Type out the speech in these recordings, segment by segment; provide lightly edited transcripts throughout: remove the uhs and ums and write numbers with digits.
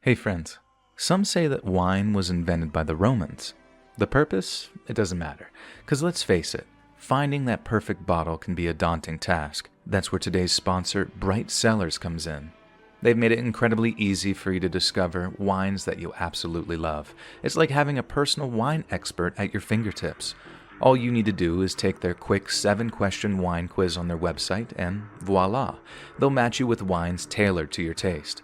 Hey friends, some say that wine was invented by the Romans. The purpose? It doesn't matter, because let's face it, finding that perfect bottle can be a daunting task. That's where today's sponsor, Bright Cellars, comes in. They've made it incredibly easy for you to discover wines that you absolutely love. It's like having a personal wine expert at your fingertips. All you need to do is take their quick 7-question wine quiz on their website, and voila, they'll match you with wines tailored to your taste.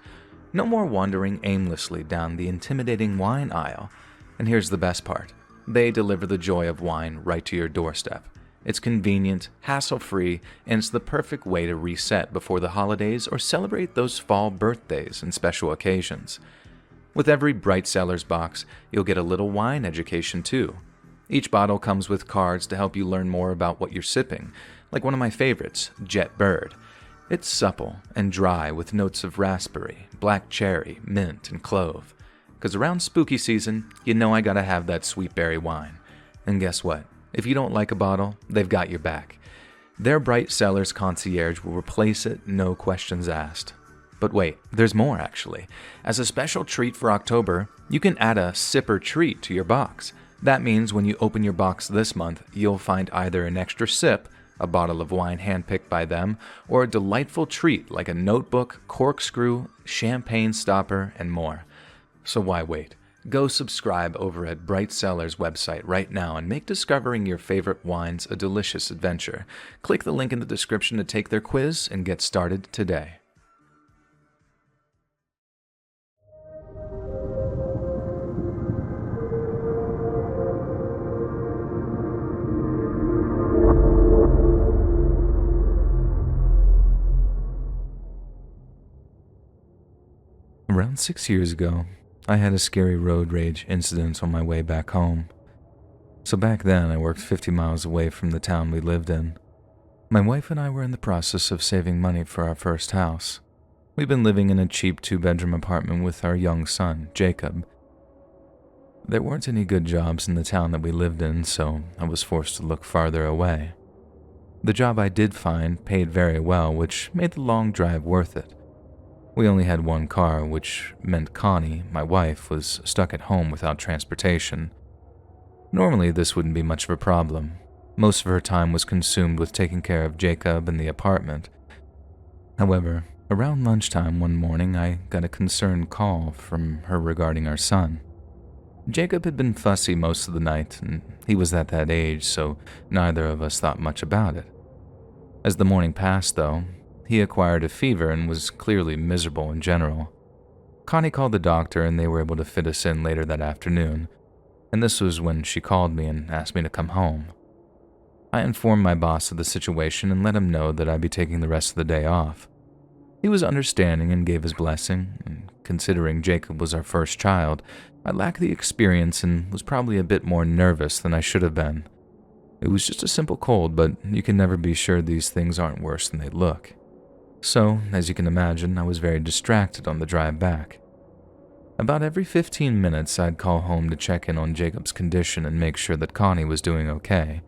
No more wandering aimlessly down the intimidating wine aisle. And here's the best part. They deliver the joy of wine right to your doorstep. It's convenient, hassle-free, and it's the perfect way to reset before the holidays or celebrate those fall birthdays and special occasions. With every Bright Cellars box, you'll get a little wine education too. Each bottle comes with cards to help you learn more about what you're sipping, like one of my favorites, Jet Bird. It's supple and dry with notes of raspberry, black cherry, mint, and clove. Because around spooky season, you know I gotta have that sweet berry wine. And guess what? If you don't like a bottle, they've got your back. Their Bright Cellars concierge will replace it, no questions asked. But wait, there's more actually. As a special treat for October, you can add a sipper treat to your box. That means when you open your box this month, you'll find either an extra sip, a bottle of wine handpicked by them, or a delightful treat like a notebook, corkscrew, champagne stopper, and more. So why wait? Go subscribe over at Bright Cellars' website right now and make discovering your favorite wines a delicious adventure. Click the link in the description to take their quiz and get started today. Around 6 years ago, I had a scary road rage incident on my way back home. So back then, I worked 50 miles away from the town we lived in. My wife and I were in the process of saving money for our first house. We'd been living in a cheap 2-bedroom apartment with our young son, Jacob. There weren't any good jobs in the town that we lived in, so I was forced to look farther away. The job I did find paid very well, which made the long drive worth it. We only had one car, which meant Connie, my wife, was stuck at home without transportation. Normally, this wouldn't be much of a problem. Most of her time was consumed with taking care of Jacob and the apartment. However, around lunchtime one morning, I got a concerned call from her regarding our son. Jacob had been fussy most of the night, and he was at that age, so neither of us thought much about it. As the morning passed, though, he acquired a fever and was clearly miserable in general. Connie called the doctor and they were able to fit us in later that afternoon, and this was when she called me and asked me to come home. I informed my boss of the situation and let him know that I'd be taking the rest of the day off. He was understanding and gave his blessing, and considering Jacob was our first child, I lacked the experience and was probably a bit more nervous than I should have been. It was just a simple cold, but you can never be sure these things aren't worse than they look. So, as you can imagine, I was very distracted on the drive back. About every 15 minutes, I'd call home to check in on Jacob's condition and make sure that Connie was doing okay.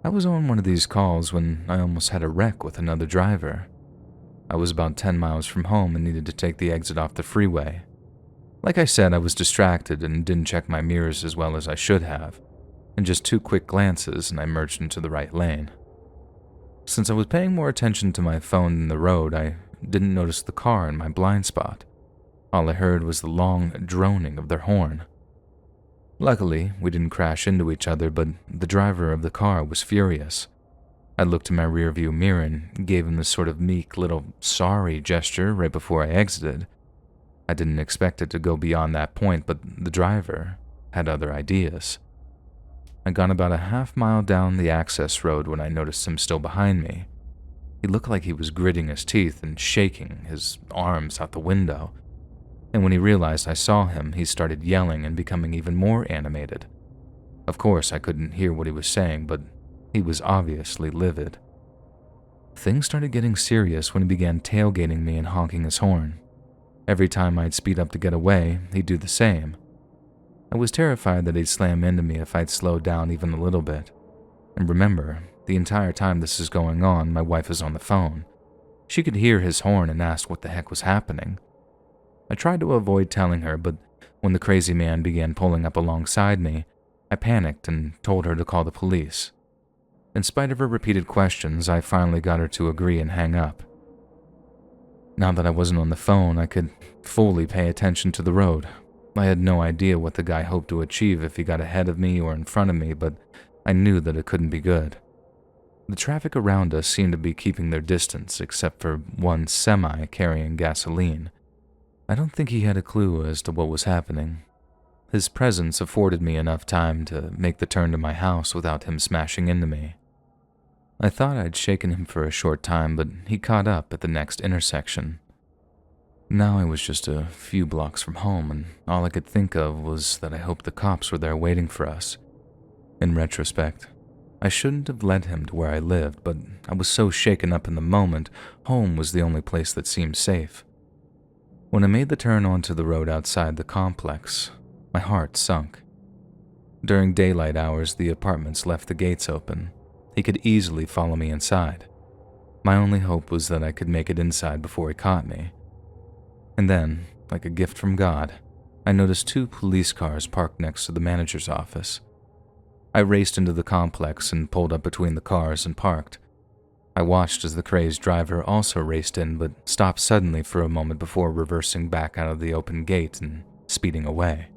I was on one of these calls when I almost had a wreck with another driver. I was about 10 miles from home and needed to take the exit off the freeway. Like I said, I was distracted and didn't check my mirrors as well as I should have. In just 2 quick glances, and I merged into the right lane. Since I was paying more attention to my phone than the road, I didn't notice the car in my blind spot. All I heard was the long droning of their horn. Luckily, we didn't crash into each other, but the driver of the car was furious. I looked in my rearview mirror and gave him this sort of meek little sorry gesture right before I exited. I didn't expect it to go beyond that point, but the driver had other ideas. I'd gone about a half-mile down the access road when I noticed him still behind me. He looked like he was gritting his teeth and shaking his arms out the window. And when he realized I saw him, he started yelling and becoming even more animated. Of course, I couldn't hear what he was saying, but he was obviously livid. Things started getting serious when he began tailgating me and honking his horn. Every time I'd speed up to get away, he'd do the same. I was terrified that he'd slam into me if I'd slowed down even a little bit. And remember, the entire time this is going on, my wife is on the phone. She could hear his horn and asked what the heck was happening. I tried to avoid telling her, but when the crazy man began pulling up alongside me, I panicked and told her to call the police. In spite of her repeated questions, I finally got her to agree and hang up. Now that I wasn't on the phone, I could fully pay attention to the road. I had no idea what the guy hoped to achieve if he got ahead of me or in front of me, but I knew that it couldn't be good. The traffic around us seemed to be keeping their distance, except for one semi carrying gasoline. I don't think he had a clue as to what was happening. His presence afforded me enough time to make the turn to my house without him smashing into me. I thought I'd shaken him for a short time, but he caught up at the next intersection. Now I was just a few blocks from home, and all I could think of was that I hoped the cops were there waiting for us. In retrospect, I shouldn't have led him to where I lived, but I was so shaken up in the moment, home was the only place that seemed safe. When I made the turn onto the road outside the complex, my heart sunk. During daylight hours, the apartments left the gates open. He could easily follow me inside. My only hope was that I could make it inside before he caught me. And then, like a gift from God, I noticed 2 police cars parked next to the manager's office. I raced into the complex and pulled up between the cars and parked. I watched as the crazed driver also raced in but stopped suddenly for a moment before reversing back out of the open gate and speeding away.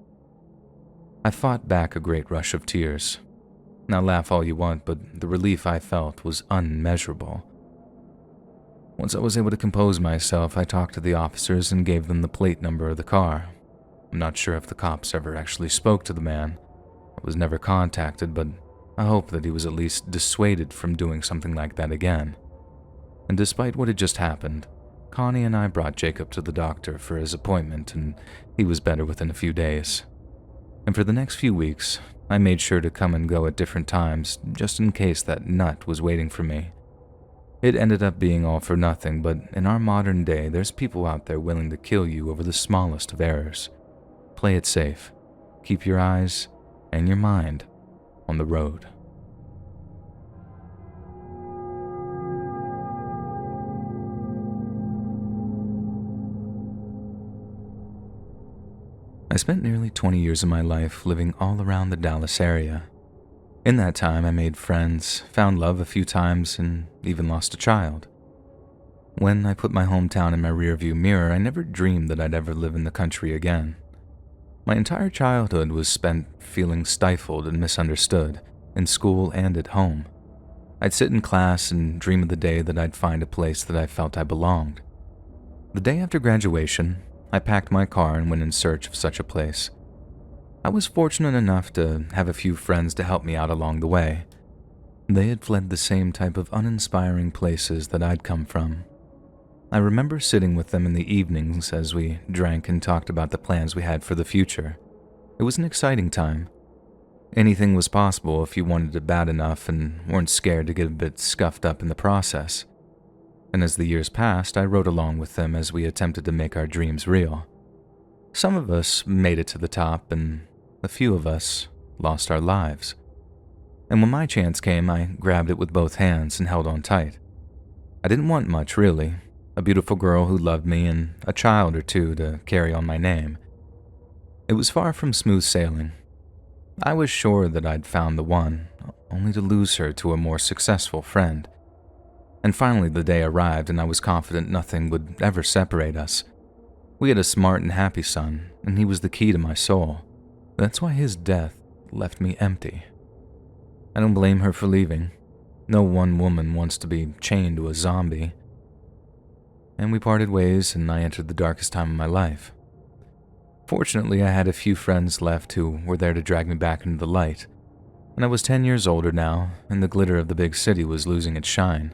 I fought back a great rush of tears. Now laugh all you want, but the relief I felt was unmeasurable. Once I was able to compose myself, I talked to the officers and gave them the plate number of the car. I'm not sure if the cops ever actually spoke to the man. I was never contacted, but I hope that he was at least dissuaded from doing something like that again. And despite what had just happened, Connie and I brought Jacob to the doctor for his appointment, and he was better within a few days. And for the next few weeks, I made sure to come and go at different times, just in case that nut was waiting for me. It ended up being all for nothing, but in our modern day, there's people out there willing to kill you over the smallest of errors. Play it safe. Keep your eyes and your mind on the road. I spent nearly 20 years of my life living all around the Dallas area. In that time, I made friends, found love a few times, and even lost a child. When I put my hometown in my rearview mirror, I never dreamed that I'd ever live in the country again. My entire childhood was spent feeling stifled and misunderstood, in school and at home. I'd sit in class and dream of the day that I'd find a place that I felt I belonged. The day after graduation, I packed my car and went in search of such a place. I was fortunate enough to have a few friends to help me out along the way. They had fled the same type of uninspiring places that I'd come from. I remember sitting with them in the evenings as we drank and talked about the plans we had for the future. It was an exciting time. Anything was possible if you wanted it bad enough and weren't scared to get a bit scuffed up in the process. And as the years passed, I rode along with them as we attempted to make our dreams real. Some of us made it to the top, and a few of us lost our lives. And when my chance came, I grabbed it with both hands and held on tight. I didn't want much, really. A beautiful girl who loved me and a child or 2 to carry on my name. It was far from smooth sailing. I was sure that I'd found the one, only to lose her to a more successful friend. And finally the day arrived, and I was confident nothing would ever separate us. We had a smart and happy son, and he was the key to my soul. That's why his death left me empty. I don't blame her for leaving. No one woman wants to be chained to a zombie. And we parted ways, and I entered the darkest time of my life. Fortunately, I had a few friends left who were there to drag me back into the light, and I was 10 years older now, and the glitter of the big city was losing its shine.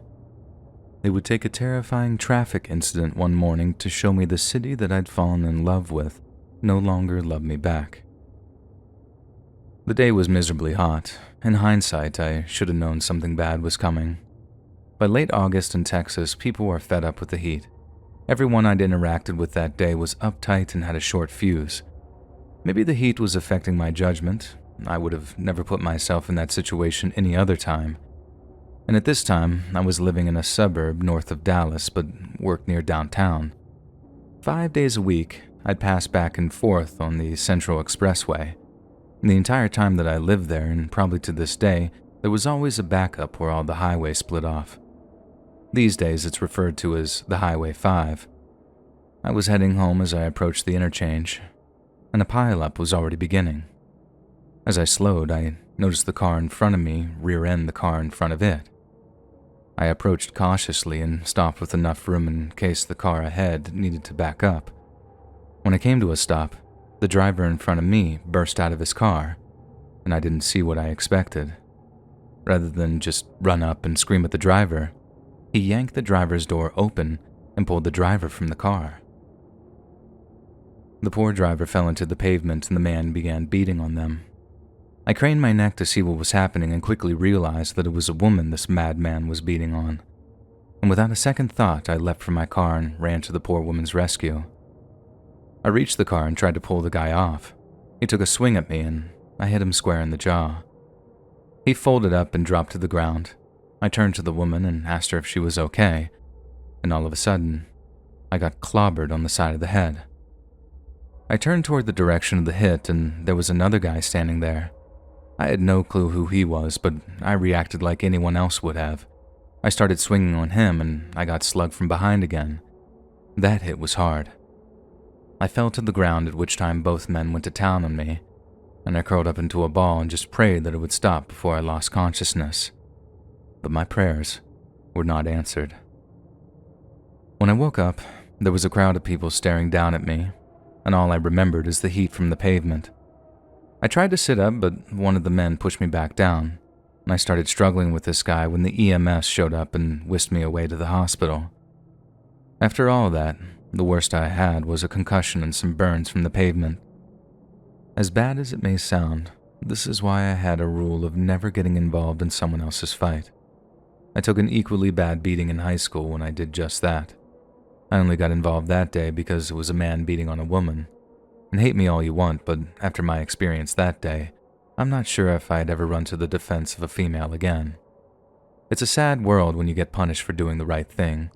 It would take a terrifying traffic incident one morning to show me the city that I'd fallen in love with no longer loved me back. The day was miserably hot. In hindsight, I should have known something bad was coming. By late August in Texas, people were fed up with the heat. Everyone I'd interacted with that day was uptight and had a short fuse. Maybe the heat was affecting my judgment. I would have never put myself in that situation any other time. And at this time, I was living in a suburb north of Dallas, but worked near downtown. 5 days a week, I'd pass back and forth on the Central Expressway. The entire time that I lived there, and probably to this day, there was always a backup where all the highways split off. These days, it's referred to as the Highway 5. I was heading home as I approached the interchange, and a pileup was already beginning. As I slowed, I noticed the car in front of me rear-end the car in front of it. I approached cautiously and stopped with enough room in case the car ahead needed to back up. When I came to a stop, the driver in front of me burst out of his car, and I didn't see what I expected. Rather than just run up and scream at the driver, he yanked the driver's door open and pulled the driver from the car. The poor driver fell into the pavement and the man began beating on them. I craned my neck to see what was happening and quickly realized that it was a woman this madman was beating on. And without a second thought, I leapt from my car and ran to the poor woman's rescue. I reached the car and tried to pull the guy off. He took a swing at me and I hit him square in the jaw. He folded up and dropped to the ground. I turned to the woman and asked her if she was okay, and all of a sudden, I got clobbered on the side of the head. I turned toward the direction of the hit and there was another guy standing there. I had no clue who he was, but I reacted like anyone else would have. I started swinging on him and I got slugged from behind again. That hit was hard. I fell to the ground, at which time both men went to town on me, and I curled up into a ball and just prayed that it would stop before I lost consciousness. But my prayers were not answered. When I woke up, there was a crowd of people staring down at me, and all I remembered is the heat from the pavement. I tried to sit up, but one of the men pushed me back down, and I started struggling with this guy when the EMS showed up and whisked me away to the hospital. After all that, the worst I had was a concussion and some burns from the pavement. As bad as it may sound, this is why I had a rule of never getting involved in someone else's fight. I took an equally bad beating in high school when I did just that. I only got involved that day because it was a man beating on a woman. And hate me all you want, but after my experience that day, I'm not sure if I'd ever run to the defense of a female again. It's a sad world when you get punished for doing the right thing,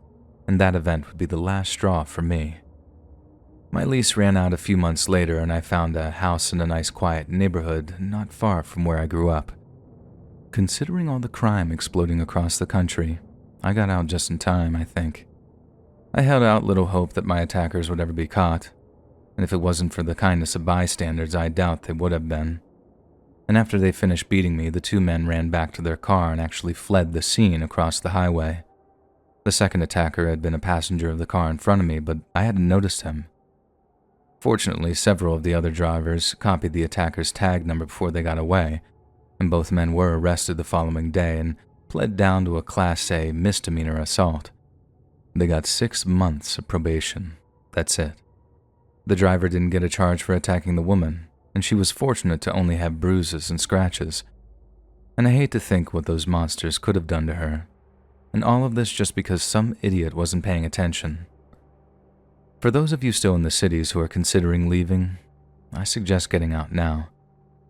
and that event would be the last straw for me. My lease ran out a few months later and I found a house in a nice quiet neighborhood not far from where I grew up. Considering all the crime exploding across the country, I got out just in time, I think. I held out little hope that my attackers would ever be caught, and if it wasn't for the kindness of bystanders, I doubt they would have been. And after they finished beating me, the two men ran back to their car and actually fled the scene across the highway. The second attacker had been a passenger of the car in front of me, but I hadn't noticed him. Fortunately, several of the other drivers copied the attacker's tag number before they got away, and both men were arrested the following day and pled down to a Class A misdemeanor assault. They got 6 months of probation. That's it. The driver didn't get a charge for attacking the woman, and she was fortunate to only have bruises and scratches. And I hate to think what those monsters could have done to her. And all of this just because some idiot wasn't paying attention. For those of you still in the cities who are considering leaving, I suggest getting out now.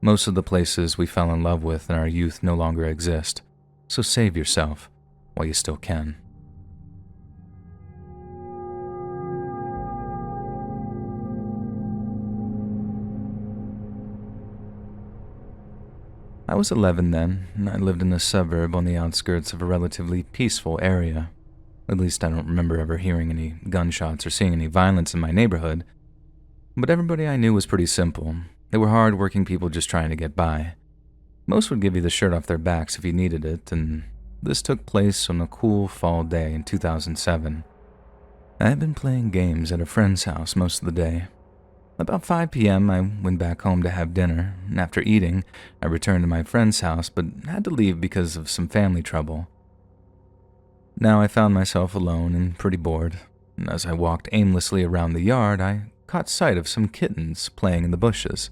Most of the places we fell in love with in our youth no longer exist, so save yourself while you still can. I was 11 then, and I lived in a suburb on the outskirts of a relatively peaceful area. At least I don't remember ever hearing any gunshots or seeing any violence in my neighborhood. But everybody I knew was pretty simple. They were hard-working people just trying to get by. Most would give you the shirt off their backs if you needed it, and this took place on a cool fall day in 2007. I had been playing games at a friend's house most of the day. About 5 p.m., I went back home to have dinner, and after eating, I returned to my friend's house but had to leave because of some family trouble. Now I found myself alone and pretty bored, and as I walked aimlessly around the yard, I caught sight of some kittens playing in the bushes.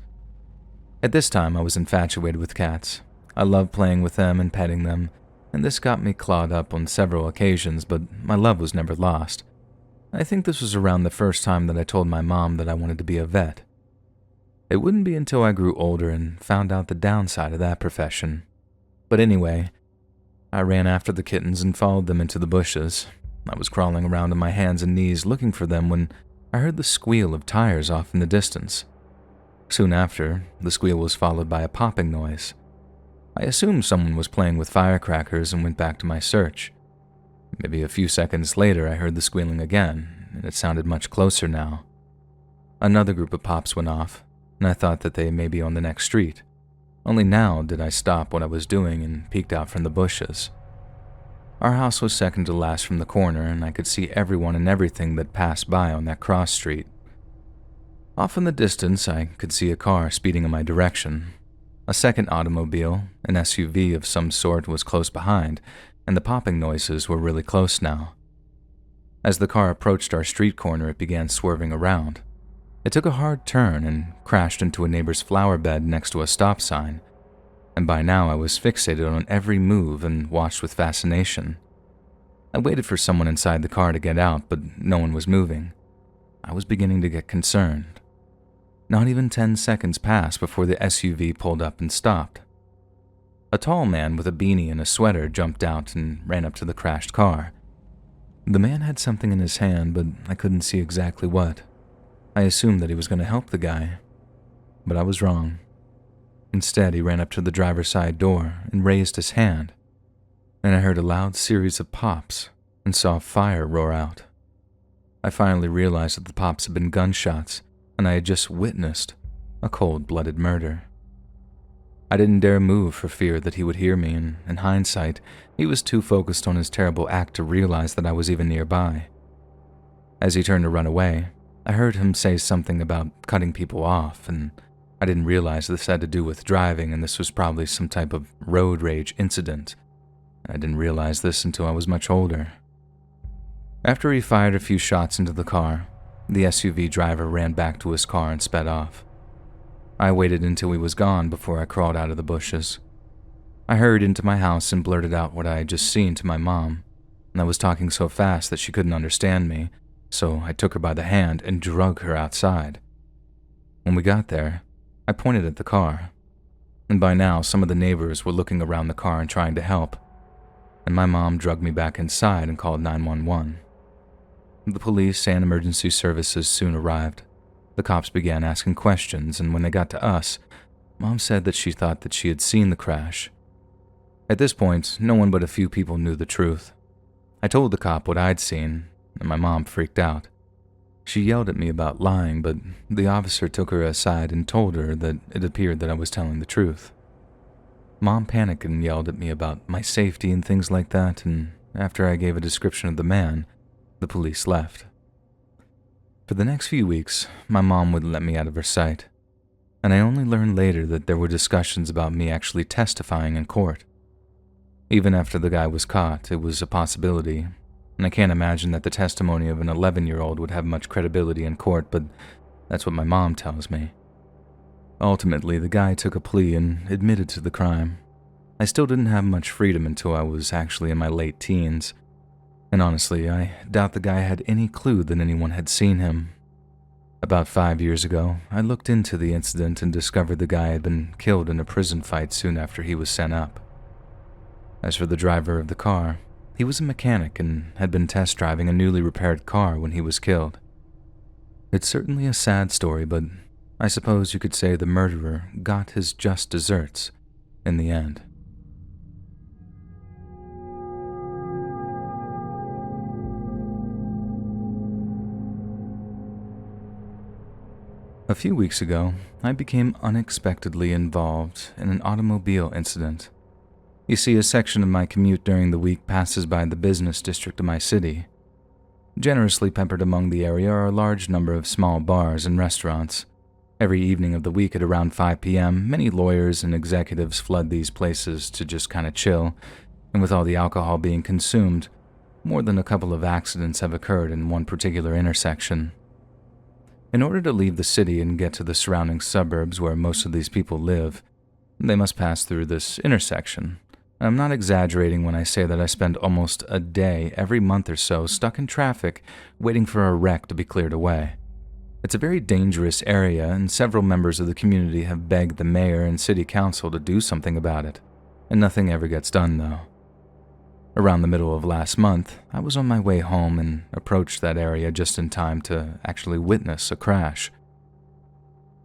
At this time, I was infatuated with cats. I loved playing with them and petting them, and this got me clawed up on several occasions, but my love was never lost. I think this was around the first time that I told my mom that I wanted to be a vet. It wouldn't be until I grew older and found out the downside of that profession. But anyway, I ran after the kittens and followed them into the bushes. I was crawling around on my hands and knees looking for them when I heard the squeal of tires off in the distance. Soon after, the squeal was followed by a popping noise. I assumed someone was playing with firecrackers and went back to my search. Maybe a few seconds later, I heard the squealing again, and it sounded much closer now. Another group of pops went off, and I thought that they may be on the next street. Only now did I stop what I was doing and peeked out from the bushes. Our house was second to last from the corner, and I could see everyone and everything that passed by on that cross street. Off in the distance, I could see a car speeding in my direction. A second automobile, an SUV of some sort, was close behind, and the popping noises were really close now. As the car approached our street corner, it began swerving around. It took a hard turn and crashed into a neighbor's flower bed next to a stop sign, and by now I was fixated on every move and watched with fascination. I waited for someone inside the car to get out, but no one was moving. I was beginning to get concerned. Not even 10 seconds passed before the SUV pulled up and stopped. A tall man with a beanie and a sweater jumped out and ran up to the crashed car. The man had something in his hand, but I couldn't see exactly what. I assumed that he was going to help the guy, but I was wrong. Instead, he ran up to the driver's side door and raised his hand, and I heard a loud series of pops and saw fire roar out. I finally realized that the pops had been gunshots, and I had just witnessed a cold-blooded murder. I didn't dare move for fear that he would hear me, and in hindsight, he was too focused on his terrible act to realize that I was even nearby. As he turned to run away, I heard him say something about cutting people off, and I didn't realize this had to do with driving, and this was probably some type of road rage incident. I didn't realize this until I was much older. After he fired a few shots into the car, the SUV driver ran back to his car and sped off. I waited until he was gone before I crawled out of the bushes. I hurried into my house and blurted out what I had just seen to my mom, and I was talking so fast that she couldn't understand me, so I took her by the hand and drug her outside. When we got there, I pointed at the car, and by now some of the neighbors were looking around the car and trying to help, and my mom dragged me back inside and called 911. The police and emergency services soon arrived. The cops began asking questions, and when they got to us, Mom said that she thought that she had seen the crash. At this point, no one but a few people knew the truth. I told the cop what I'd seen, and my mom freaked out. She yelled at me about lying, but the officer took her aside and told her that it appeared that I was telling the truth. Mom panicked and yelled at me about my safety and things like that, and after I gave a description of the man, the police left. For the next few weeks, my mom wouldn't let me out of her sight, and I only learned later that there were discussions about me actually testifying in court. Even after the guy was caught, it was a possibility, and I can't imagine that the testimony of an 11-year-old would have much credibility in court, but that's what my mom tells me. Ultimately, the guy took a plea and admitted to the crime. I still didn't have much freedom until I was actually in my late teens, and honestly, I doubt the guy had any clue that anyone had seen him. About 5 years ago, I looked into the incident and discovered the guy had been killed in a prison fight soon after he was sent up. As for the driver of the car, he was a mechanic and had been test driving a newly repaired car when he was killed. It's certainly a sad story, but I suppose you could say the murderer got his just desserts in the end. A few weeks ago, I became unexpectedly involved in an automobile incident. You see, a section of my commute during the week passes by the business district of my city. Generously peppered among the area are a large number of small bars and restaurants. Every evening of the week at around 5 p.m., many lawyers and executives flood these places to just kind of chill, and with all the alcohol being consumed, more than a couple of accidents have occurred in one particular intersection. In order to leave the city and get to the surrounding suburbs where most of these people live, they must pass through this intersection. I'm not exaggerating when I say that I spend almost a day every month or so stuck in traffic waiting for a wreck to be cleared away. It's a very dangerous area, and several members of the community have begged the mayor and city council to do something about it, and nothing ever gets done though. Around the middle of last month, I was on my way home and approached that area just in time to actually witness a crash.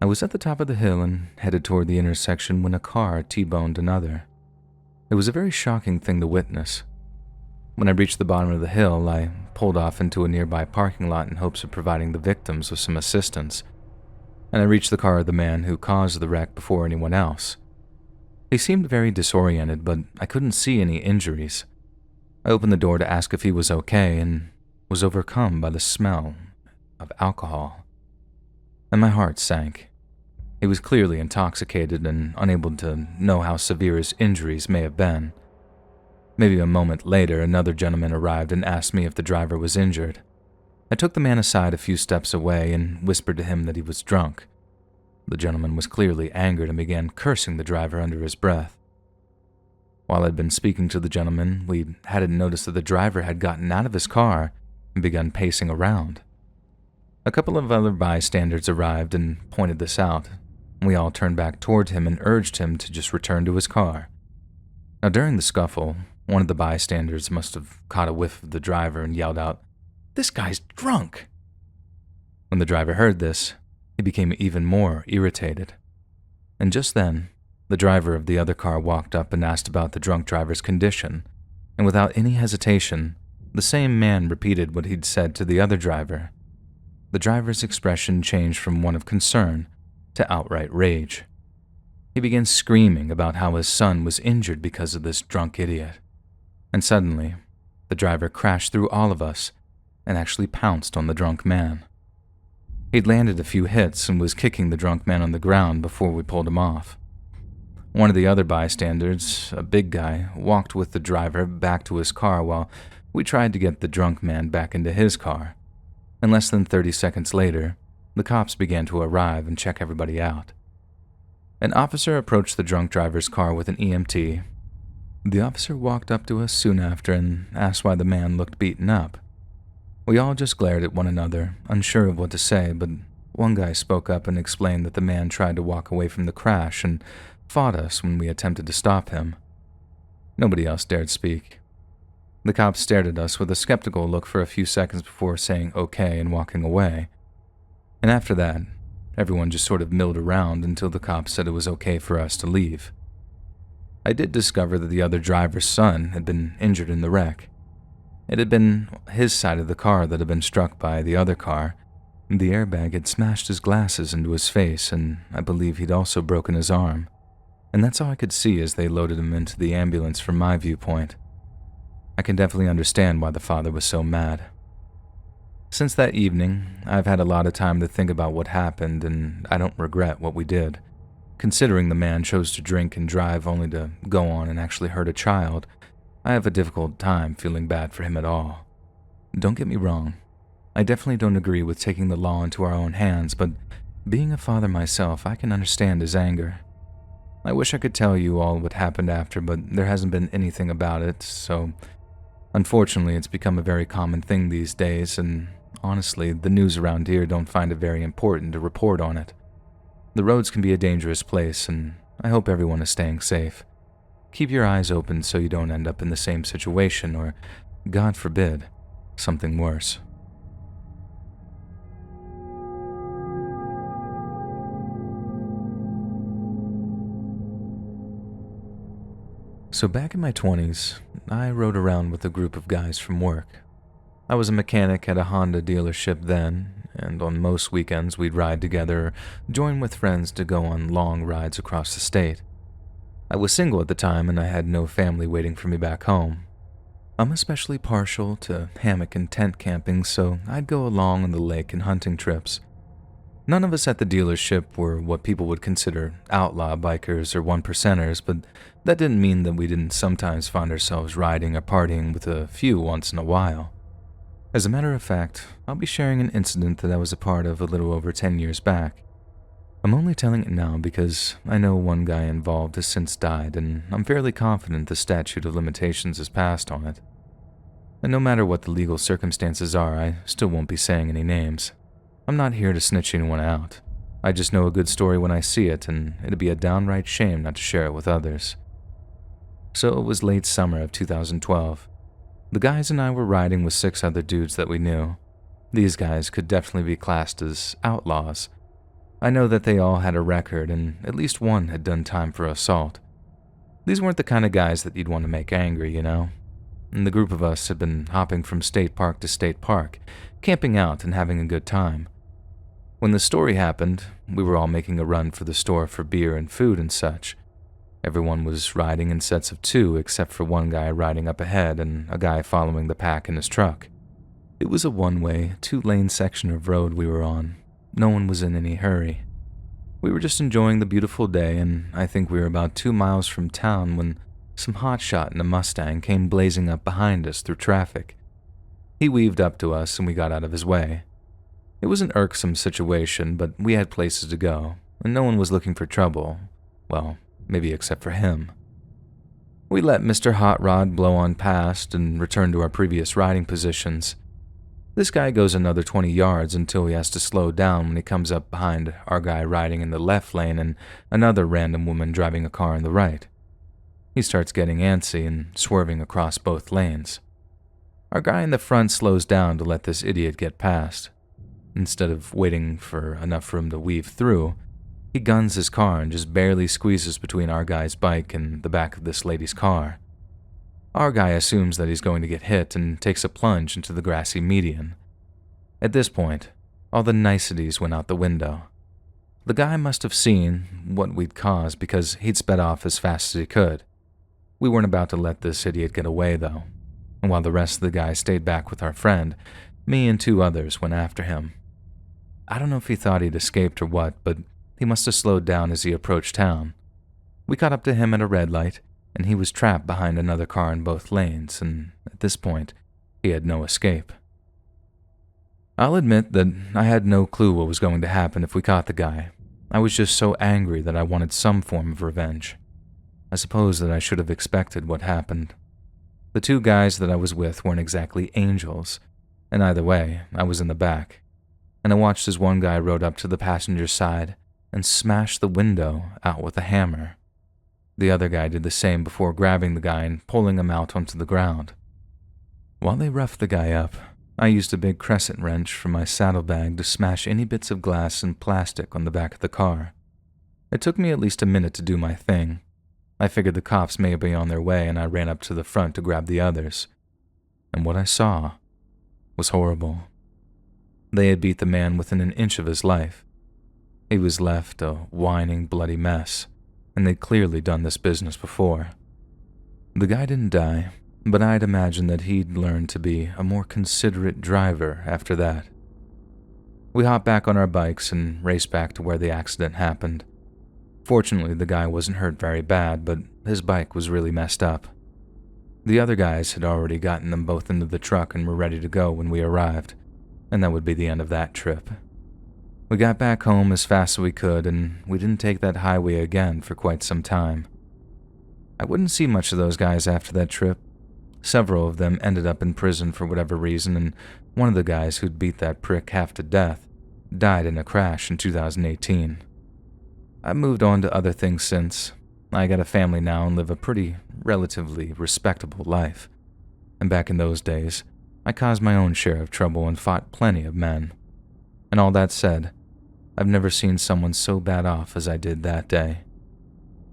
I was at the top of the hill and headed toward the intersection when a car T-boned another. It was a very shocking thing to witness. When I reached the bottom of the hill, I pulled off into a nearby parking lot in hopes of providing the victims with some assistance, and I reached the car of the man who caused the wreck before anyone else. He seemed very disoriented, but I couldn't see any injuries. I opened the door to ask if he was okay and was overcome by the smell of alcohol. And my heart sank. He was clearly intoxicated and unable to know how severe his injuries may have been. Maybe a moment later, another gentleman arrived and asked me if the driver was injured. I took the man aside a few steps away and whispered to him that he was drunk. The gentleman was clearly angered and began cursing the driver under his breath. While I'd been speaking to the gentleman, we hadn't noticed that the driver had gotten out of his car and begun pacing around. A couple of other bystanders arrived and pointed this out. We all turned back toward him and urged him to just return to his car. Now, during the scuffle, one of the bystanders must have caught a whiff of the driver and yelled out, "This guy's drunk!" When the driver heard this, he became even more irritated. And just then, the driver of the other car walked up and asked about the drunk driver's condition, and without any hesitation, the same man repeated what he'd said to the other driver. The driver's expression changed from one of concern to outright rage. He began screaming about how his son was injured because of this drunk idiot. And suddenly, the driver crashed through all of us and actually pounced on the drunk man. He'd landed a few hits and was kicking the drunk man on the ground before we pulled him off. One of the other bystanders, a big guy, walked with the driver back to his car while we tried to get the drunk man back into his car. And less than 30 seconds later, the cops began to arrive and check everybody out. An officer approached the drunk driver's car with an EMT. The officer walked up to us soon after and asked why the man looked beaten up. We all just glared at one another, unsure of what to say, but one guy spoke up and explained that the man tried to walk away from the crash and fought us when we attempted to stop him. Nobody else dared speak. The cops stared at us with a skeptical look for a few seconds before saying okay and walking away. And after that, everyone just sort of milled around until the cops said it was okay for us to leave. I did discover that the other driver's son had been injured in the wreck. It had been his side of the car that had been struck by the other car. The airbag had smashed his glasses into his face, and I believe he'd also broken his arm. And that's all I could see as they loaded him into the ambulance from my viewpoint. I can definitely understand why the father was so mad. Since that evening, I've had a lot of time to think about what happened, and I don't regret what we did. Considering the man chose to drink and drive only to go on and actually hurt a child, I have a difficult time feeling bad for him at all. Don't get me wrong, I definitely don't agree with taking the law into our own hands, but being a father myself, I can understand his anger. I wish I could tell you all what happened after, but there hasn't been anything about it, so unfortunately it's become a very common thing these days, and honestly, the news around here don't find it very important to report on it. The roads can be a dangerous place, and I hope everyone is staying safe. Keep your eyes open so you don't end up in the same situation or, God forbid, something worse. So back in my 20s, I rode around with a group of guys from work. I was a mechanic at a Honda dealership then, and on most weekends we'd ride together or join with friends to go on long rides across the state. I was single at the time and I had no family waiting for me back home. I'm especially partial to hammock and tent camping, so I'd go along on the lake and hunting trips. None of us at the dealership were what people would consider outlaw bikers or one-percenters, but that didn't mean that we didn't sometimes find ourselves riding or partying with a few once in a while. As a matter of fact, I'll be sharing an incident that I was a part of a little over 10 years back. I'm only telling it now because I know one guy involved has since died, and I'm fairly confident the statute of limitations has passed on it. And no matter what the legal circumstances are, I still won't be saying any names. I'm not here to snitch anyone out. I just know a good story when I see it, and it'd be a downright shame not to share it with others. So it was late summer of 2012. The guys and I were riding with 6 other dudes that we knew. These guys could definitely be classed as outlaws. I know that they all had a record and at least one had done time for assault. These weren't the kind of guys that you'd want to make angry, you know? And the group of us had been hopping from state park to state park, camping out and having a good time. When the story happened, we were all making a run for the store for beer and food and such. Everyone was riding in sets of 2 except for one guy riding up ahead and a guy following the pack in his truck. It was a one-way, 2-lane section of road we were on. No one was in any hurry. We were just enjoying the beautiful day, and I think we were about 2 miles from town when some hotshot in a Mustang came blazing up behind us through traffic. He weaved up to us and we got out of his way. It was an irksome situation, but we had places to go, and no one was looking for trouble. Well, maybe except for him. We let Mr. Hot Rod blow on past and returned to our previous riding positions. This guy goes another 20 yards until he has to slow down when he comes up behind our guy riding in the left lane and another random woman driving a car in the right. He starts getting antsy and swerving across both lanes. Our guy in the front slows down to let this idiot get past. Instead of waiting for enough room to weave through, he guns his car and just barely squeezes between our guy's bike and the back of this lady's car. Our guy assumes that he's going to get hit and takes a plunge into the grassy median. At this point, all the niceties went out the window. The guy must have seen what we'd caused because he'd sped off as fast as he could. We weren't about to let this idiot get away, though, and while the rest of the guys stayed back with our friend, me and 2 others went after him. I don't know if he thought he'd escaped or what, but he must have slowed down as he approached town. We caught up to him at a red light, and he was trapped behind another car in both lanes, and at this point, he had no escape. I'll admit that I had no clue what was going to happen if we caught the guy. I was just so angry that I wanted some form of revenge. I suppose that I should have expected what happened. The 2 guys that I was with weren't exactly angels, and either way, I was in the back, and I watched as one guy rode up to the passenger side and smashed the window out with a hammer. The other guy did the same before grabbing the guy and pulling him out onto the ground. While they roughed the guy up, I used a big crescent wrench from my saddlebag to smash any bits of glass and plastic on the back of the car. It took me at least a minute to do my thing. I figured the cops may be on their way, and I ran up to the front to grab the others. And what I saw was horrible. They had beat the man within an inch of his life. He was left a whining, bloody mess, and they'd clearly done this business before. The guy didn't die, but I'd imagine that he'd learned to be a more considerate driver after that. We hopped back on our bikes and raced back to where the accident happened. Fortunately, the guy wasn't hurt very bad, but his bike was really messed up. The other guys had already gotten them both into the truck and were ready to go when we arrived, and that would be the end of that trip. We got back home as fast as we could, and we didn't take that highway again for quite some time. I wouldn't see much of those guys after that trip. Several of them ended up in prison for whatever reason, and one of the guys who'd beat that prick half to death died in a crash in 2018. I've moved on to other things since. I got a family now and live a pretty, relatively respectable life. And back in those days, I caused my own share of trouble and fought plenty of men. And all that said, I've never seen someone so bad off as I did that day.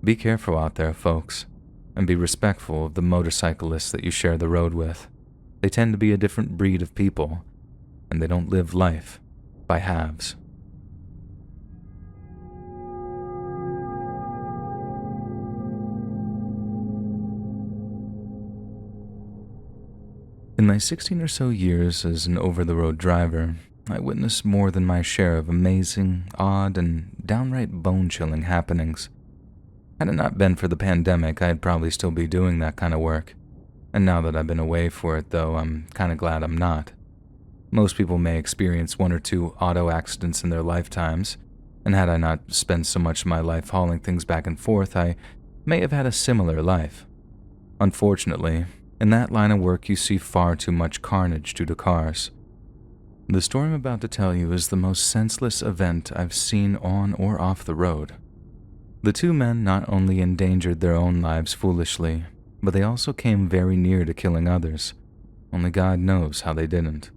Be careful out there, folks, and be respectful of the motorcyclists that you share the road with. They tend to be a different breed of people, and they don't live life by halves. In my 16 or so years as an over-the-road driver, I witnessed more than my share of amazing, odd, and downright bone-chilling happenings. Had it not been for the pandemic, I'd probably still be doing that kind of work. And now that I've been away for it, though, I'm kind of glad I'm not. Most people may experience 1 or 2 auto accidents in their lifetimes, and had I not spent so much of my life hauling things back and forth, I may have had a similar life. Unfortunately, in that line of work you see far too much carnage due to cars. The story I'm about to tell you is the most senseless event I've seen on or off the road. The 2 men not only endangered their own lives foolishly, but they also came very near to killing others. Only God knows how they didn't.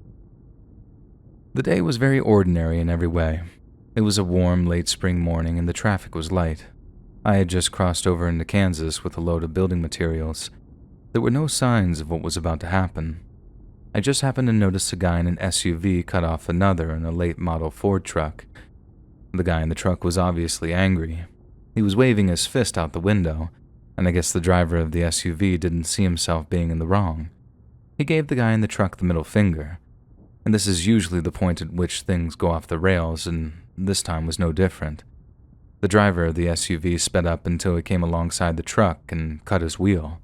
The day was very ordinary in every way. It was a warm, late spring morning and the traffic was light. I had just crossed over into Kansas with a load of building materials. There were no signs of what was about to happen. I just happened to notice a guy in an SUV cut off another in a late model Ford truck. The guy in the truck was obviously angry. He was waving his fist out the window, and I guess the driver of the SUV didn't see himself being in the wrong. He gave the guy in the truck the middle finger, and this is usually the point at which things go off the rails, and this time was no different. The driver of the SUV sped up until he came alongside the truck and cut his wheel.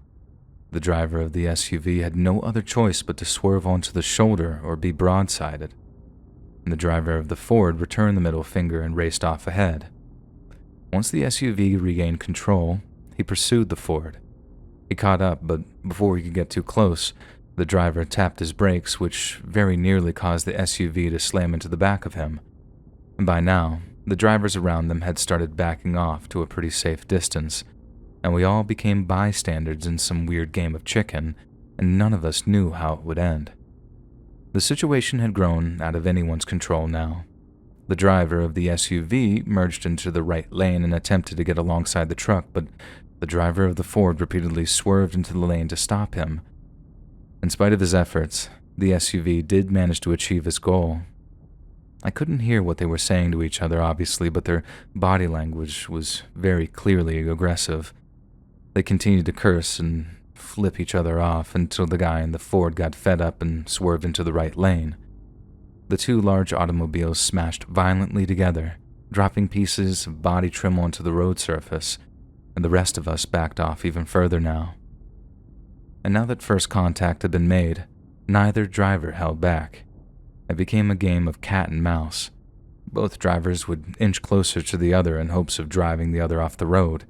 The driver of the SUV had no other choice but to swerve onto the shoulder or be broadsided, and the driver of the Ford returned the middle finger and raced off ahead. Once the SUV regained control, he pursued the Ford. He caught up, but before he could get too close, the driver tapped his brakes, which very nearly caused the SUV to slam into the back of him. And by now, the drivers around them had started backing off to a pretty safe distance, and we all became bystanders in some weird game of chicken, and none of us knew how it would end. The situation had grown out of anyone's control now. The driver of the SUV merged into the right lane and attempted to get alongside the truck, but the driver of the Ford repeatedly swerved into the lane to stop him. In spite of his efforts, the SUV did manage to achieve his goal. I couldn't hear what they were saying to each other, obviously, but their body language was very clearly aggressive. They continued to curse and flip each other off until the guy in the Ford got fed up and swerved into the right lane. The two large automobiles smashed violently together, dropping pieces of body trim onto the road surface, and the rest of us backed off even further now. And now that first contact had been made, neither driver held back. It became a game of cat and mouse. Both drivers would inch closer to the other in hopes of driving the other off the road.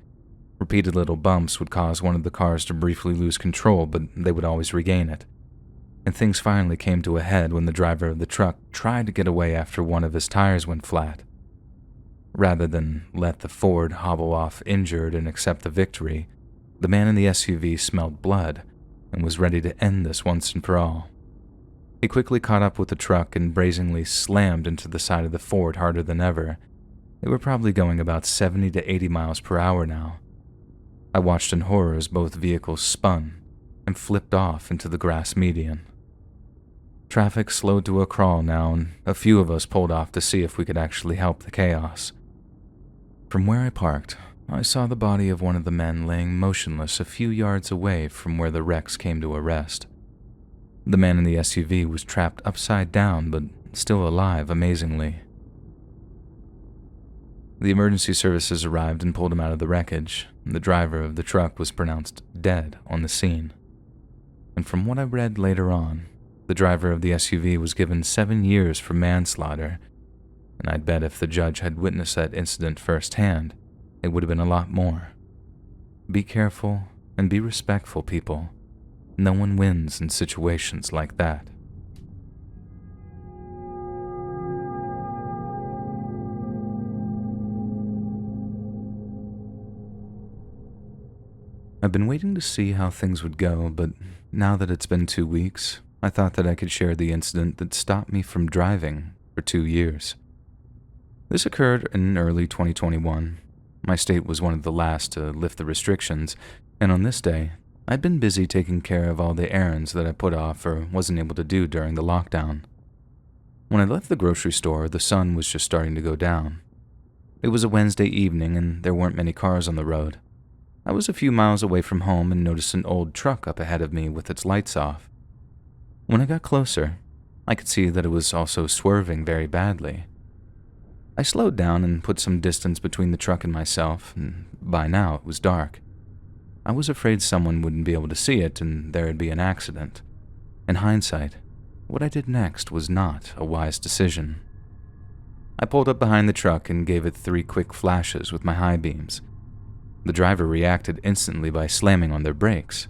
Repeated little bumps would cause one of the cars to briefly lose control, but they would always regain it. And things finally came to a head when the driver of the truck tried to get away after one of his tires went flat. Rather than let the Ford hobble off injured and accept the victory, the man in the SUV smelled blood and was ready to end this once and for all. He quickly caught up with the truck and brazenly slammed into the side of the Ford harder than ever. They were probably going about 70 to 80 miles per hour now. I watched in horror as both vehicles spun and flipped off into the grass median. Traffic slowed to a crawl now, and a few of us pulled off to see if we could actually help the chaos. From where I parked, I saw the body of one of the men laying motionless a few yards away from where the wrecks came to a rest. The man in the SUV was trapped upside down, but still alive, amazingly. The emergency services arrived and pulled him out of the wreckage. The driver of the truck was pronounced dead on the scene. And from what I read later on, the driver of the SUV was given 7 years for manslaughter, and I'd bet if the judge had witnessed that incident firsthand, it would have been a lot more. Be careful and be respectful, people. No one wins in situations like that. I've been waiting to see how things would go, but now that it's been 2 weeks, I thought that I could share the incident that stopped me from driving for 2 years. This occurred in early 2021. My state was one of the last to lift the restrictions, and on this day, I'd been busy taking care of all the errands that I put off or wasn't able to do during the lockdown. When I left the grocery store, the sun was just starting to go down. It was a Wednesday evening and there weren't many cars on the road. I was a few miles away from home and noticed an old truck up ahead of me with its lights off. When I got closer, I could see that it was also swerving very badly. I slowed down and put some distance between the truck and myself, and by now it was dark. I was afraid someone wouldn't be able to see it and there'd be an accident. In hindsight, what I did next was not a wise decision. I pulled up behind the truck and gave it 3 quick flashes with my high beams. The driver reacted instantly by slamming on their brakes.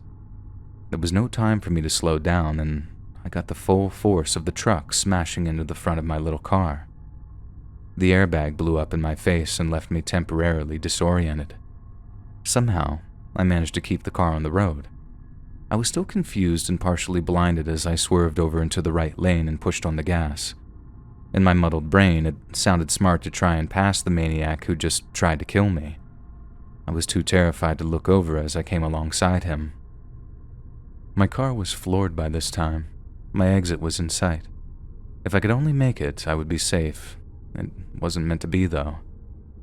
There was no time for me to slow down, and I got the full force of the truck smashing into the front of my little car. The airbag blew up in my face and left me temporarily disoriented. Somehow, I managed to keep the car on the road. I was still confused and partially blinded as I swerved over into the right lane and pushed on the gas. In my muddled brain, it sounded smart to try and pass the maniac who just tried to kill me. I was too terrified to look over as I came alongside him. My car was floored by this time. My exit was in sight. If I could only make it, I would be safe. It wasn't meant to be, though.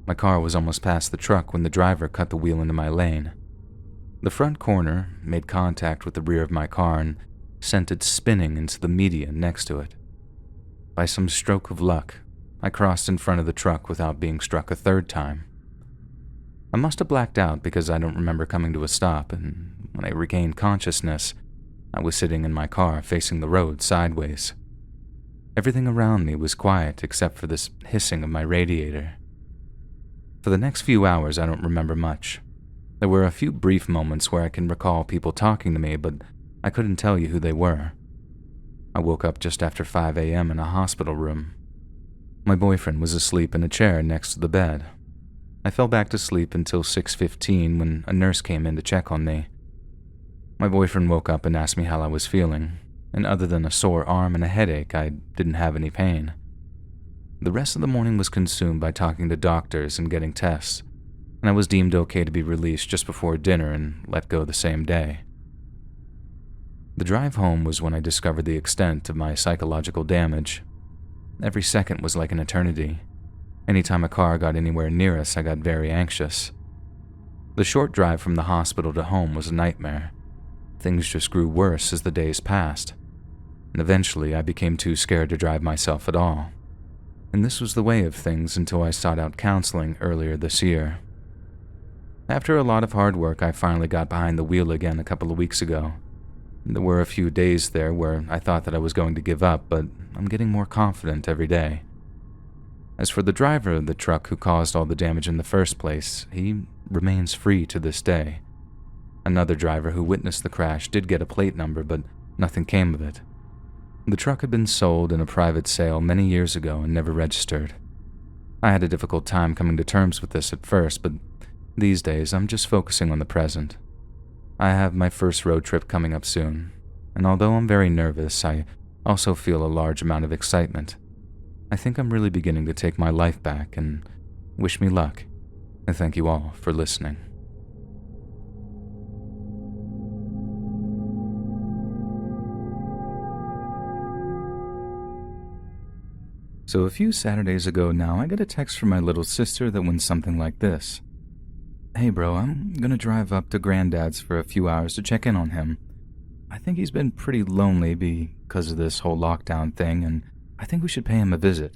My car was almost past the truck when the driver cut the wheel into my lane. The front corner made contact with the rear of my car and sent it spinning into the median next to it. By some stroke of luck, I crossed in front of the truck without being struck a third time. I must have blacked out because I don't remember coming to a stop, and when I regained consciousness, I was sitting in my car facing the road sideways. Everything around me was quiet except for this hissing of my radiator. For the next few hours, I don't remember much. There were a few brief moments where I can recall people talking to me, but I couldn't tell you who they were. I woke up just after 5 a.m. in a hospital room. My boyfriend was asleep in a chair next to the bed. I fell back to sleep until 6:15 when a nurse came in to check on me. My boyfriend woke up and asked me how I was feeling, and other than a sore arm and a headache, I didn't have any pain. The rest of the morning was consumed by talking to doctors and getting tests, and I was deemed okay to be released just before dinner and let go the same day. The drive home was when I discovered the extent of my psychological damage. Every second was like an eternity. Anytime a car got anywhere near us, I got very anxious. The short drive from the hospital to home was a nightmare. Things just grew worse as the days passed, and eventually I became too scared to drive myself at all. And this was the way of things until I sought out counseling earlier this year. After a lot of hard work, I finally got behind the wheel again a couple of weeks ago. There were a few days there where I thought that I was going to give up, but I'm getting more confident every day. As for the driver of the truck who caused all the damage in the first place, he remains free to this day. Another driver who witnessed the crash did get a plate number, but nothing came of it. The truck had been sold in a private sale many years ago and never registered. I had a difficult time coming to terms with this at first, but these days I'm just focusing on the present. I have my first road trip coming up soon, and although I'm very nervous, I also feel a large amount of excitement. I think I'm really beginning to take my life back, and wish me luck, and thank you all for listening. So a few Saturdays ago now, I got a text from my little sister that went something like this. Hey bro, I'm gonna drive up to Granddad's for a few hours to check in on him. I think he's been pretty lonely because of this whole lockdown thing, and I think we should pay him a visit.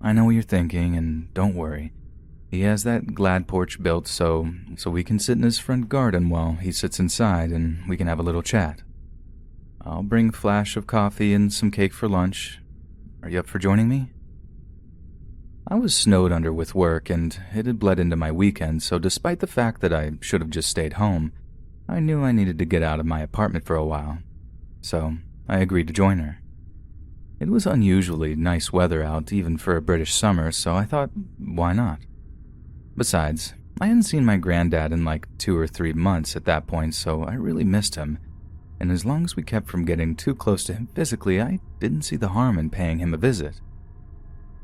I know what you're thinking, and don't worry. He has that glad porch built so we can sit in his front garden while he sits inside and we can have a little chat. I'll bring a flash of coffee and some cake for lunch. Are you up for joining me? I was snowed under with work, and it had bled into my weekend, so despite the fact that I should have just stayed home, I knew I needed to get out of my apartment for a while. So I agreed to join her. It was unusually nice weather out, even for a British summer, so I thought, why not? Besides, I hadn't seen my granddad in like 2 or 3 months at that point, so I really missed him. And as long as we kept from getting too close to him physically, I didn't see the harm in paying him a visit.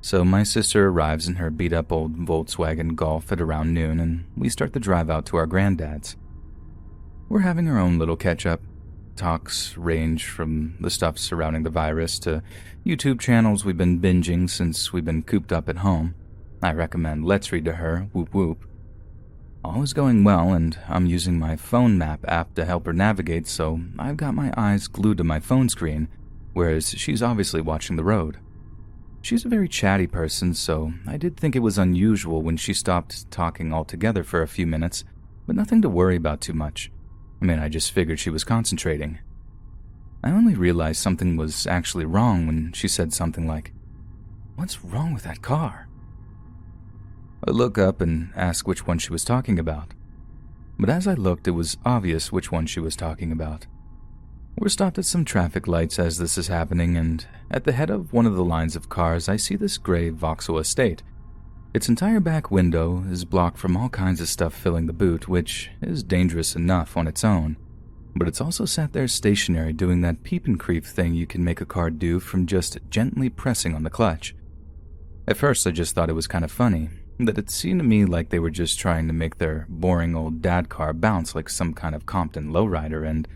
So my sister arrives in her beat-up old Volkswagen Golf at around noon, and we start the drive out to our granddad's. We're having our own little catch-up. Talks range from the stuff surrounding the virus to YouTube channels we've been binging since we've been cooped up at home. I recommend Let's Read to her, whoop whoop. All is going well, and I'm using my phone map app to help her navigate, so I've got my eyes glued to my phone screen, whereas she's obviously watching the road. She's a very chatty person, so I did think it was unusual when she stopped talking altogether for a few minutes, but nothing to worry about too much. I just figured she was concentrating. I only realized something was actually wrong when she said something like, "What's wrong with that car?" I look up and ask which one she was talking about. But as I looked, it was obvious which one she was talking about. We're stopped at some traffic lights as this is happening, and at the head of one of the lines of cars, I see this gray Vauxhall Estate. Its entire back window is blocked from all kinds of stuff filling the boot, which is dangerous enough on its own. But it's also sat there stationary doing that peep and creep thing you can make a car do from just gently pressing on the clutch. At first I just thought it was kind of funny, that it seemed to me like they were just trying to make their boring old dad car bounce like some kind of Compton lowrider, and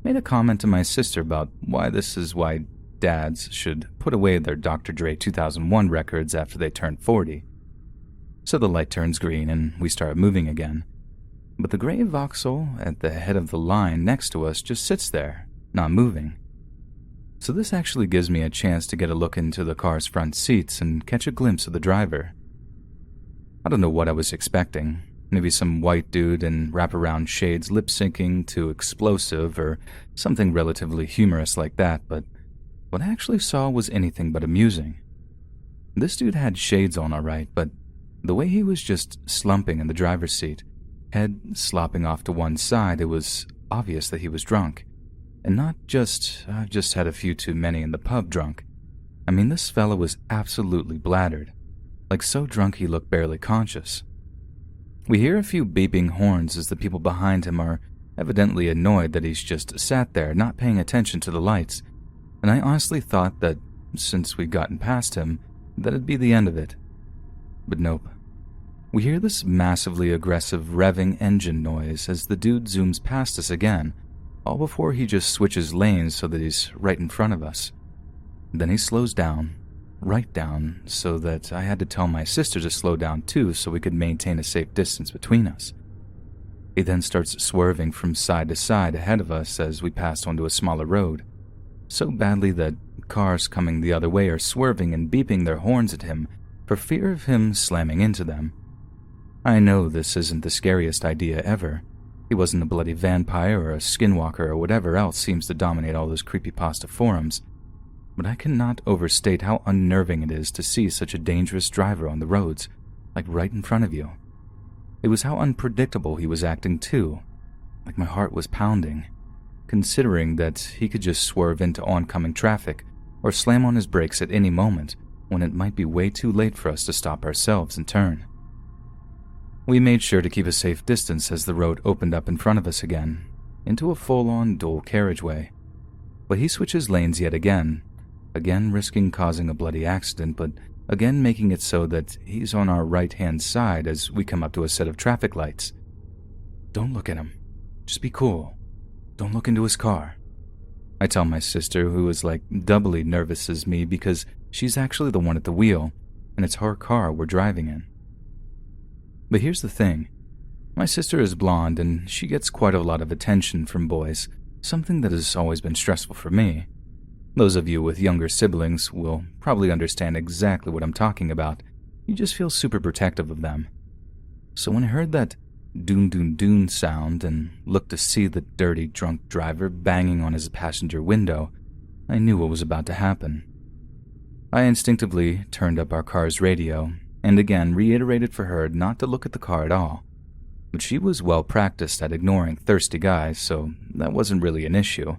made a comment to my sister about why this is why dads should put away their Dr. Dre 2001 records after they turn 40. So the light turns green and we start moving again. But the gray Vauxhall at the head of the line next to us just sits there, not moving. So this actually gives me a chance to get a look into the car's front seats and catch a glimpse of the driver. I don't know what I was expecting. Maybe some white dude in wraparound shades lip-syncing to Explosive or something relatively humorous like that, but what I actually saw was anything but amusing. This dude had shades on alright, but the way he was just slumping in the driver's seat, head slopping off to one side, it was obvious that he was drunk. And not just, I've just had a few too many in the pub drunk. I mean, this fella was absolutely bladdered. Like so drunk he looked barely conscious. We hear a few beeping horns as the people behind him are evidently annoyed that he's just sat there not paying attention to the lights, and I honestly thought that, since we'd gotten past him, that'd be the end of it. But nope. We hear this massively aggressive revving engine noise as the dude zooms past us again, all before he just switches lanes so that he's right in front of us. Then he slows down, right down, so that I had to tell my sister to slow down too so we could maintain a safe distance between us. He then starts swerving from side to side ahead of us as we pass onto a smaller road, so badly that cars coming the other way are swerving and beeping their horns at him for fear of him slamming into them. I know this isn't the scariest idea ever. He wasn't a bloody vampire or a skinwalker or whatever else seems to dominate all those creepypasta forums, but I cannot overstate how unnerving it is to see such a dangerous driver on the roads, like right in front of you. It was how unpredictable he was acting too, like my heart was pounding, considering that he could just swerve into oncoming traffic or slam on his brakes at any moment when it might be way too late for us to stop ourselves and turn. We made sure to keep a safe distance as the road opened up in front of us again, into a full-on dual carriageway. But he switches lanes yet again risking causing a bloody accident, but again making it so that he's on our right-hand side as we come up to a set of traffic lights. Don't look at him. Just be cool. Don't look into his car. I tell my sister, who is like doubly nervous as me because she's actually the one at the wheel, and it's her car we're driving in. But here's the thing. My sister is blonde and she gets quite a lot of attention from boys, something that has always been stressful for me. Those of you with younger siblings will probably understand exactly what I'm talking about. You just feel super protective of them. So when I heard that doon-doon-doon sound and looked to see the dirty drunk driver banging on his passenger window, I knew what was about to happen. I instinctively turned up our car's radio and again reiterated for her not to look at the car at all. But she was well practiced at ignoring thirsty guys, so that wasn't really an issue.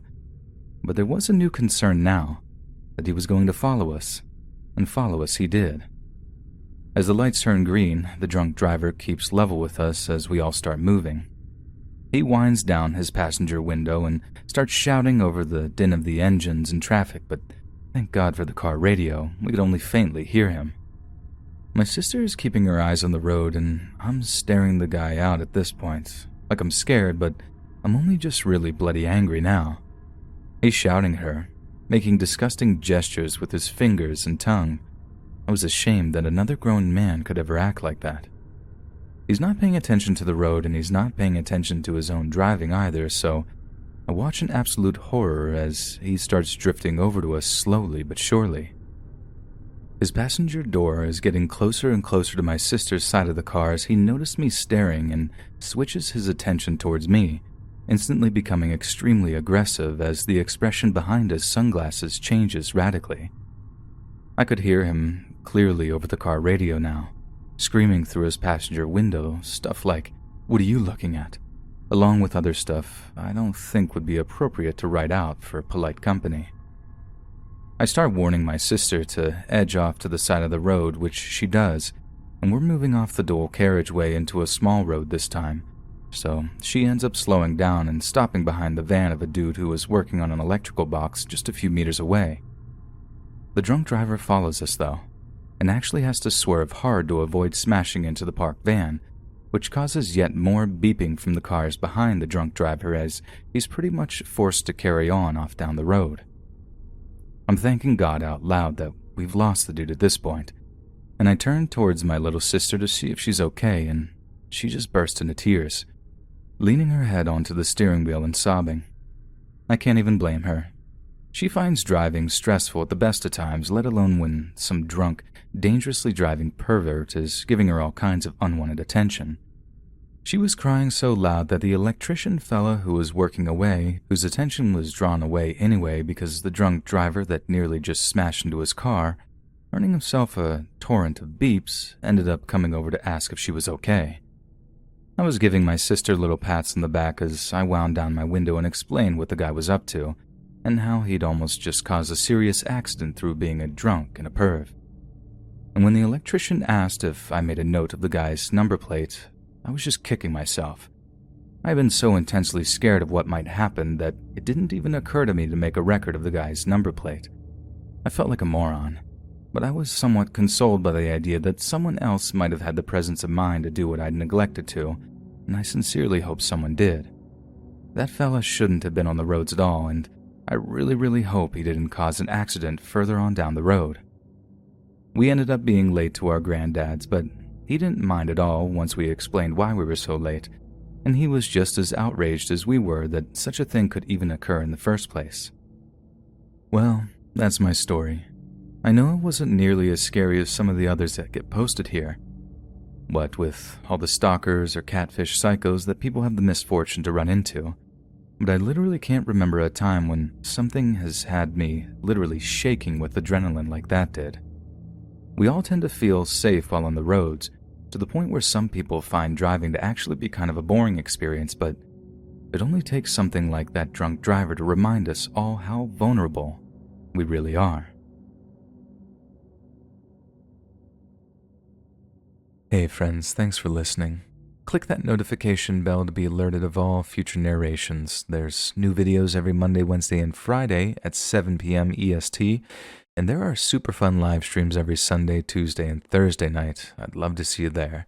But there was a new concern now, that he was going to follow us, and follow us he did. As the lights turn green, the drunk driver keeps level with us as we all start moving. He winds down his passenger window and starts shouting over the din of the engines and traffic, but thank God for the car radio, we could only faintly hear him. My sister is keeping her eyes on the road, and I'm staring the guy out at this point. Like I'm scared, but I'm only just really bloody angry now. He's shouting at her, making disgusting gestures with his fingers and tongue. I was ashamed that another grown man could ever act like that. He's not paying attention to the road, and he's not paying attention to his own driving either, so I watch in absolute horror as he starts drifting over to us slowly but surely. His passenger door is getting closer and closer to my sister's side of the car as he noticed me staring and switches his attention towards me, instantly becoming extremely aggressive as the expression behind his sunglasses changes radically. I could hear him clearly over the car radio now, screaming through his passenger window stuff like, "What are you looking at?" along with other stuff I don't think would be appropriate to write out for polite company. I start warning my sister to edge off to the side of the road, which she does, and we're moving off the dual carriageway into a small road this time, So she ends up slowing down and stopping behind the van of a dude who was working on an electrical box just a few meters away. The drunk driver follows us though, and actually has to swerve hard to avoid smashing into the parked van, which causes yet more beeping from the cars behind the drunk driver as he's pretty much forced to carry on off down the road. I'm thanking God out loud that we've lost the dude at this point, and I turn towards my little sister to see if she's okay, and she just burst into tears, leaning her head onto the steering wheel and sobbing. I can't even blame her. She finds driving stressful at the best of times, let alone when some drunk, dangerously driving pervert is giving her all kinds of unwanted attention. She was crying so loud that the electrician fella who was working away, whose attention was drawn away anyway because the drunk driver that nearly just smashed into his car, earning himself a torrent of beeps, ended up coming over to ask if she was okay. I was giving my sister little pats on the back as I wound down my window and explained what the guy was up to, and how he'd almost just caused a serious accident through being a drunk and a perv. And when the electrician asked if I made a note of the guy's number plate, I was just kicking myself. I had been so intensely scared of what might happen that it didn't even occur to me to make a record of the guy's number plate. I felt like a moron, but I was somewhat consoled by the idea that someone else might have had the presence of mind to do what I'd neglected to, and I sincerely hope someone did. That fella shouldn't have been on the roads at all, and I really hope he didn't cause an accident further on down the road. We ended up being late to our granddad's, but he didn't mind at all once we explained why we were so late, and he was just as outraged as we were that such a thing could even occur in the first place. Well, that's my story. I know it wasn't nearly as scary as some of the others that get posted here. What with all the stalkers or catfish psychos that people have the misfortune to run into, but I literally can't remember a time when something has had me literally shaking with adrenaline like that did. We all tend to feel safe while on the roads, to the point where some people find driving to actually be kind of a boring experience, but it only takes something like that drunk driver to remind us all how vulnerable we really are. Hey friends, thanks for listening. Click that notification bell to be alerted of all future narrations. There's new videos every Monday, Wednesday, and Friday at 7 p.m. EST, and there are super fun live streams every Sunday, Tuesday, and Thursday night. I'd love to see you there.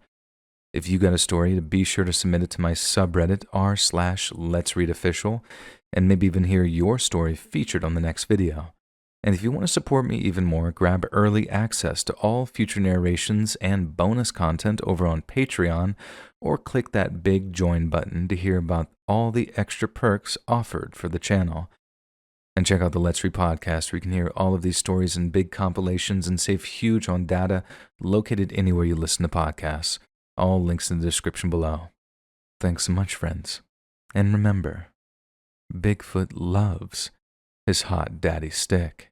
If you got a story, be sure to submit it to my subreddit r/LetsReadOfficial, and maybe even hear your story featured on the next video. And if you want to support me even more, grab early access to all future narrations and bonus content over on Patreon, or click that big join button to hear about all the extra perks offered for the channel. And check out the Let's Read podcast, where you can hear all of these stories in big compilations and save huge on data located anywhere you listen to podcasts. All links in the description below. Thanks so much, friends. And remember, Bigfoot loves his hot daddy stick.